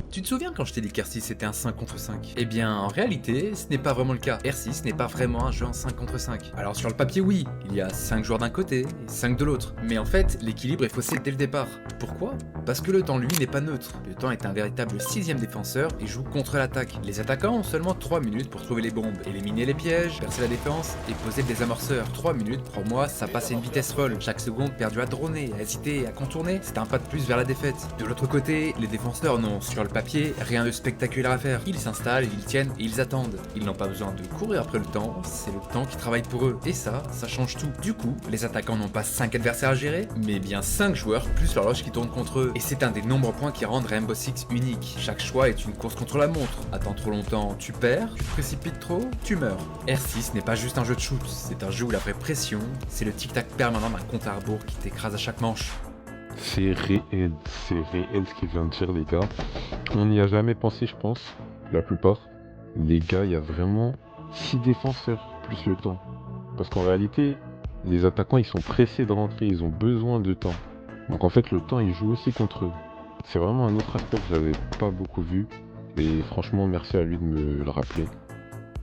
Tu te souviens quand je t'ai dit qu'R6 c'était un 5 contre 5? Eh bien, en réalité, ce n'est pas vraiment le cas. R6 n'est pas vraiment un jeu en 5 contre 5. Alors sur le papier, oui, il y a 5 joueurs d'un côté et 5 de l'autre. Mais en fait, l'équilibre est faussé dès le départ. Pourquoi? Parce que le temps, lui, n'est pas neutre. Le temps est un véritable 6ème défenseur et joue contre l'attaque. Les attaquants ont seulement 3 minutes pour trouver les bombes, éliminer les pièges, percer la défense et poser le désamorceur. 3 minutes, crois-moi, ça passe à une vitesse folle. Chaque seconde perdue à droner, à hésiter, à contourner, c'est un pas de plus vers la défaite. De l'autre côté, les défenseurs n'ont, sur le papier, rien de spectaculaire à faire. Ils s'installent, ils tiennent et ils attendent. Ils n'ont pas besoin de courir après le temps, c'est le temps qui travaille pour eux. Et ça change tout. Du coup, les attaquants n'ont pas 5 adversaires à gérer, mais bien 5 joueurs plus l'horloge qui tourne contre eux. Et c'est un des nombreux points qui rendent Rainbow Six unique. Chaque choix est une course contre la montre. Attends trop longtemps, tu perds. Tu te précipites trop, tu meurs. R6 n'est pas juste un jeu de shoot, c'est un jeu où la vraie pression, c'est le tic-tac permanent d'un compte à rebours qui t'écrase à chaque manche. C'est réel ce qu'il vient de dire les gars. On n'y a jamais pensé je pense, la plupart. Les gars, il y a vraiment 6 défenseurs plus le temps. Parce qu'en réalité, les attaquants ils sont pressés de rentrer, ils ont besoin de temps. Donc en fait le temps il joue aussi contre eux. C'est vraiment un autre aspect que j'avais pas beaucoup vu. Et franchement merci à lui de me le rappeler.